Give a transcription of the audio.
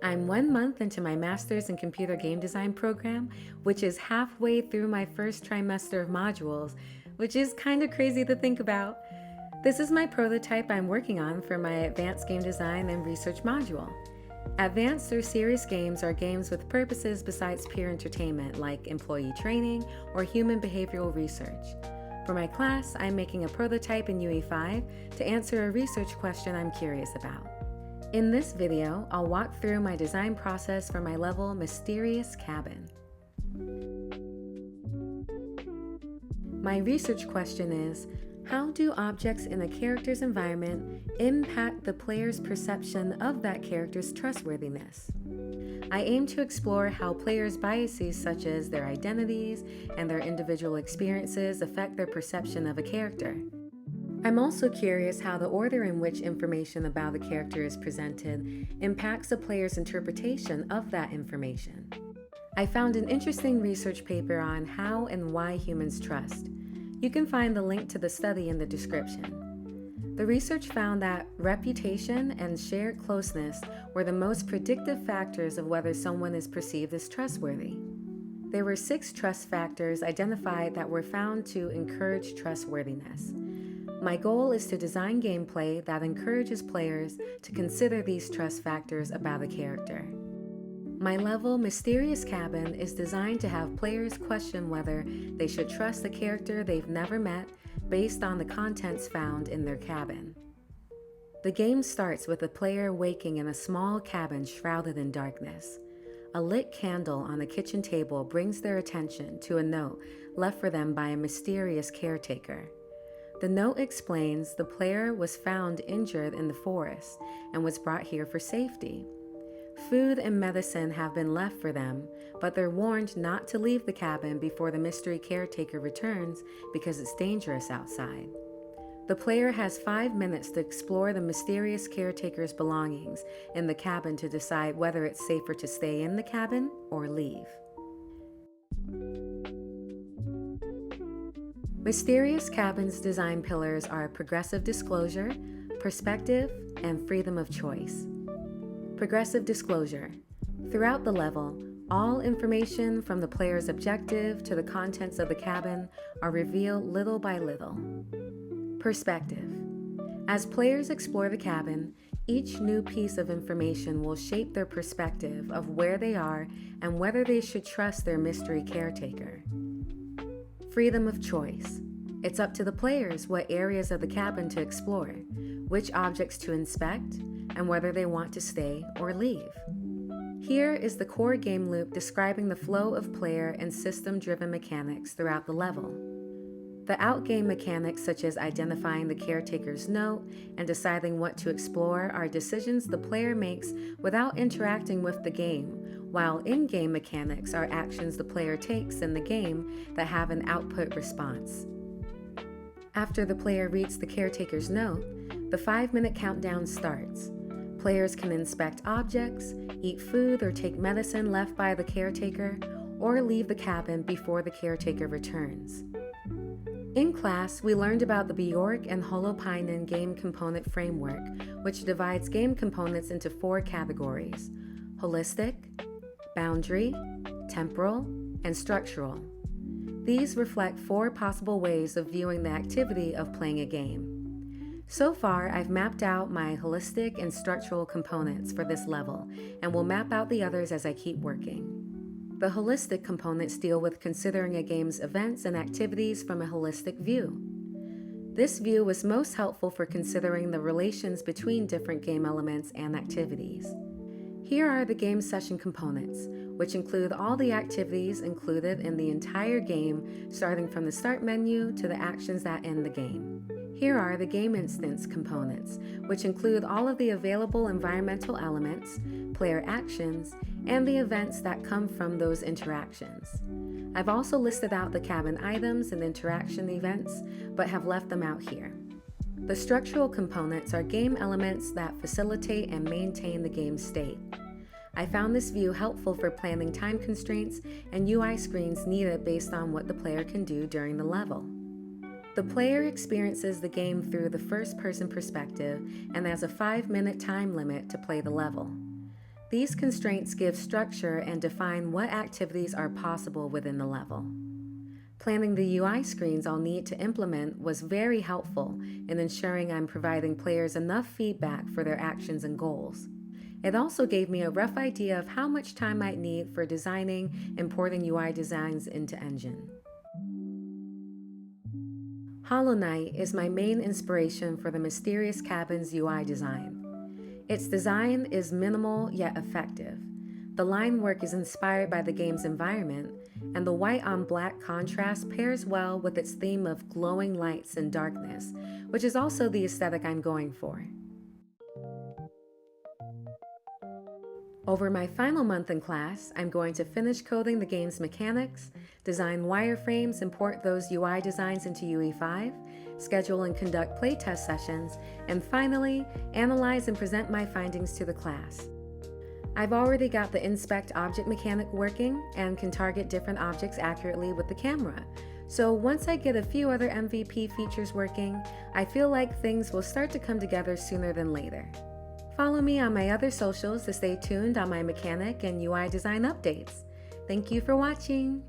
I'm 1 month into my Master's in Computer Game Design program, which is halfway through my first trimester of modules, which is kind of crazy to think about. This is my prototype I'm working on for my Advanced Game Design and Research module. Advanced or serious games are games with purposes besides pure entertainment, like employee training or human behavioral research. For my class, I'm making a prototype in UE5 to answer a research question I'm curious about. In this video, I'll walk through my design process for my level Mysterious Cabin. My research question is, how do objects in a character's environment impact the player's perception of that character's trustworthiness? I aim to explore how players' biases such as their identities and their individual experiences affect their perception of a character. I'm also curious how the order in which information about a character is presented impacts a player's interpretation of that information. I found an interesting research paper on how and why humans trust. You can find the link to the study in the description. The research found that reputation and shared closeness were the most predictive factors of whether someone is perceived as trustworthy. There were 6 trust factors identified that were found to encourage trustworthiness. My goal is to design gameplay that encourages players to consider these trust factors about a character. My level Mysterious Cabin is designed to have players question whether they should trust a character they've never met based on the contents found in their cabin. The game starts with the player waking in a small cabin shrouded in darkness. A lit candle on the kitchen table brings their attention to a note left for them by a mysterious caretaker. The note explains the player was found injured in the forest and was brought here for safety. Food and medicine have been left for them, but they're warned not to leave the cabin before the mystery caretaker returns because it's dangerous outside. The player has 5 minutes to explore the mysterious caretaker's belongings in the cabin to decide whether it's safer to stay in the cabin or leave. Mysterious Cabin's design pillars are progressive disclosure, perspective, and freedom of choice. Progressive disclosure. Throughout the level, all information from the player's objective to the contents of the cabin are revealed little by little. Perspective. As players explore the cabin, each new piece of information will shape their perspective of where they are and whether they should trust their mystery caretaker. Freedom of choice. It's up to the players what areas of the cabin to explore, which objects to inspect, and whether they want to stay or leave. Here is the core game loop describing the flow of player and system-driven mechanics throughout the level. The outgame mechanics such as identifying the caretaker's note and deciding what to explore are decisions the player makes without interacting with the game, while in-game mechanics are actions the player takes in the game that have an output response. After the player reads the caretaker's note, the 5-minute countdown starts. Players can inspect objects, eat food or take medicine left by the caretaker, or leave the cabin before the caretaker returns. In class, we learned about the Bjork and Holopainen game component framework, which divides game components into 4 categories: holistic, boundary, temporal, and structural. These reflect 4 possible ways of viewing the activity of playing a game. So far, I've mapped out my holistic and structural components for this level, and will map out the others as I keep working. The holistic components deal with considering a game's events and activities from a holistic view. This view was most helpful for considering the relations between different game elements and activities. Here are the game session components, which include all the activities included in the entire game, starting from the start menu to the actions that end the game. Here are the game instance components, which include all of the available environmental elements, player actions, and the events that come from those interactions. I've also listed out the cabin items and interaction events, but have left them out here. The structural components are game elements that facilitate and maintain the game state. I found this view helpful for planning time constraints and UI screens needed based on what the player can do during the level. The player experiences the game through the first-person perspective and has a 5-minute time limit to play the level. These constraints give structure and define what activities are possible within the level. Planning the UI screens I'll need to implement was very helpful in ensuring I'm providing players enough feedback for their actions and goals. It also gave me a rough idea of how much time I'd need for designing and porting UI designs into Engine. Hollow Knight is my main inspiration for the Mysterious Cabin's UI design. Its design is minimal yet effective. The line work is inspired by the game's environment, and the white on black contrast pairs well with its theme of glowing lights and darkness, which is also the aesthetic I'm going for. Over my final month in class, I'm going to finish coding the game's mechanics, design wireframes and port those UI designs into UE5, schedule and conduct playtest sessions, and finally, analyze and present my findings to the class. I've already got the inspect object mechanic working and can target different objects accurately with the camera. So once I get a few other MVP features working, I feel like things will start to come together sooner than later. Follow me on my other socials to stay tuned on my mechanic and UI design updates. Thank you for watching.